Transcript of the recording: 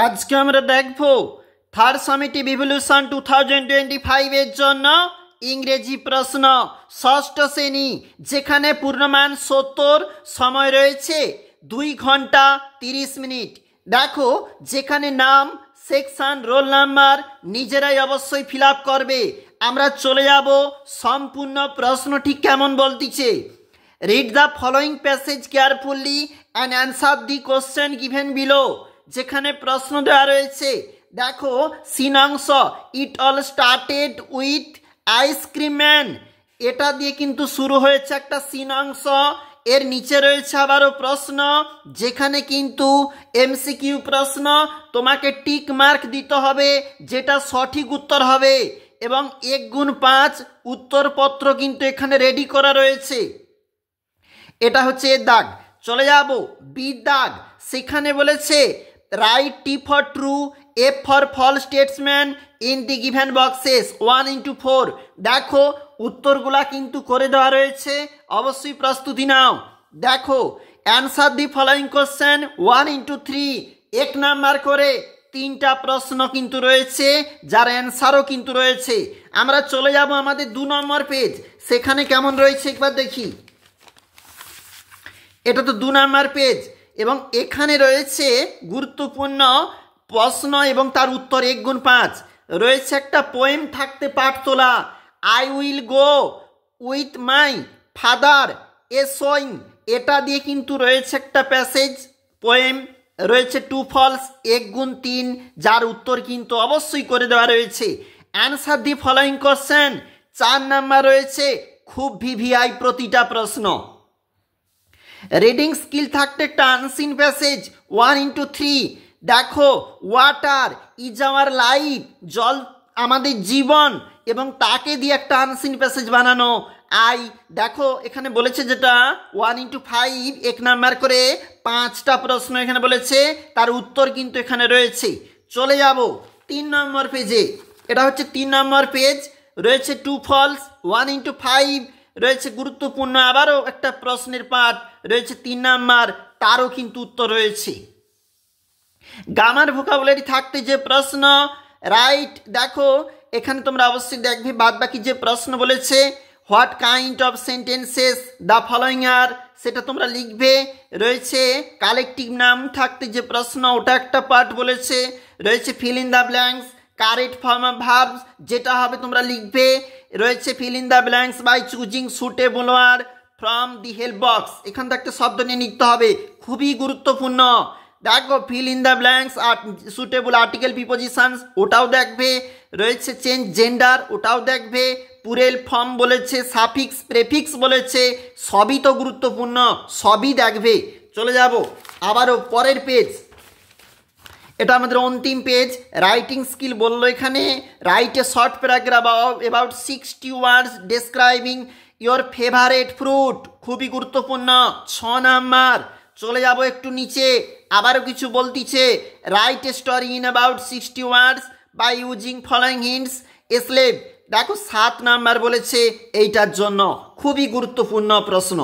আজকে আমরা দেখব থার্ড সামিটিভ ইভলিউশন 2025 এর জন্য ইংরেজি প্রশ্ন ষষ্ঠ শ্রেণী, যেখানে পূর্ণমান 70, সময় রয়েছে 2 ঘন্টা 30 মিনিট। দেখো, যেখানে নাম, সেকশন, রোল নাম্বার নিজেরাই অবশ্যই ফিল আপ করবে। আমরা চলে যাব সম্পূর্ণ প্রশ্নটি কেমন বলতিছে। Read the following passage carefully and answer the question given below. যেখানে প্রশ্ন দেওয়া রয়েছে, দেখো সিনাংশ, it all started with ice cream man, এটা দিয়ে কিন্তু শুরু হয়েছে একটা সিনাংশ। এর নিচে রয়েছে আবারও প্রশ্ন, যেখানে কিন্তু এমসিকিউ প্রশ্ন, তোমাকে টিক মার্ক দিতে হবে যেটা সঠিক উত্তর হবে, এবং 1 গুণ 5 উত্তরপত্র কিন্তু এখানে রেডি করা রয়েছে। এটা হচ্ছে এ দাগ। চলে যাব বি দাগ। সেখানে বলেছে write T for true, F for false স্টেটসম্যান ইন দি গিভেন বক্সেস 1/4। দেখো উত্তরগুলা কিন্তু করে দেওয়া রয়েছে, অবশ্যই প্রস্তুতি নাও। দেখো answer the following question 1/3, 1 number করে 3টা প্রশ্ন কিন্তু রয়েছে, যার অ্যান্সারও কিন্তু রয়েছে। আমরা চলে যাব আমাদের 2 নম্বর পেজ। সেখানে কেমন রয়েছে একবার দেখি। এটা তো 2 নম্বর পেজ, এবং এখানে রয়েছে গুরুত্বপূর্ণ প্রশ্ন এবং তার উত্তর 1 গুণ 5 রয়েছে। একটা পোয়েম থাকতে পাঠ তোলা, I will go with my father A sewing, এটা দিয়ে কিন্তু রয়েছে একটা প্যাসেজ পোয়েম। রয়েছে 2 ফলস, 1 গুণ 3, যার উত্তর কিন্তু অবশ্যই করে দেওয়া রয়েছে। Answer the following question 4 number রয়েছে, খুব ভিভিআই প্রতিটা প্রশ্ন। রিডিং স্কিল থাকতে একটা আনসিন প্যাসেজ 1/3। দেখো ওয়াটার ইজ আওয়ার লাইফ, জল আমাদের জীবন, এবং তাকে দিয়ে একটা আনসিন প্যাসেজ বানানো। আই, দেখো এখানে বলেছে যেটা 1/5, 1 নাম্বার করে 5টা প্রশ্ন এখানে বলেছে, তার উত্তর কিন্তু এখানে রয়েছে। চলে যাব 3 নম্বর পেজে। এটা হচ্ছে 3 নম্বর পেজ। রয়েছে 2 ফলস, 1/5 রয়েছে গুরুত্বপূর্ণ আবারও একটা প্রশ্নের পাঠ রয়েছে 3 নাম্বার, তারও কিন্তু উত্তর রয়েছে। গ্রামার ভোকাবুলারি থাকতে যে প্রশ্ন রাইট, দেখো এখানে তোমরা অবশ্যই দেখবে বাদ বাকি যে প্রশ্ন বলেছে what kind of sentences the following আর, সেটা তোমরা লিখবে। রয়েছে কালেকটিভ নাম থাকতে যে প্রশ্ন, ওটা একটা পার্ট বলেছে। রয়েছে fill in the blanks, correct form of verbs, যেটা হবে তোমরা লিখবে। রয়েছে fill in the blanks by choosing suitable word from the help box, এখান থেকে একটা শব্দ নিয়ে লিখতে হবে, খুবই গুরুত্বপূর্ণ। দেখো ফিল ইন দ্য ব্ল্যাঙ্কস আর সুটেবল আর্টিকেল প্রিপোজিশনস, ওটাও দেখবে। রয়েছে চেঞ্জ জেন্ডার, ওটাও দেখবে। পুরেল ফর্ম বলেছে, সাফিক্স প্রেফিক্স বলেছে, সবই তো গুরুত্বপূর্ণ, সবই দেখবে। চলে যাব আবারও পরের পেজ। এটা আমাদের অন্তিম পেজ। রাইটিং স্কিল বললো এখানে write a short paragraph about 60 words describing your favourite fruit, খুবই গুরুত্বপূর্ণ, 6 নাম্বার। চলে যাব একটু নিচে, আবারও কিছু বলতিছে write a story in about 60 words by using following hints স্লেভ। দেখো 7 নাম্বার বলেছে, এইটার জন্য খুবই গুরুত্বপূর্ণ প্রশ্ন।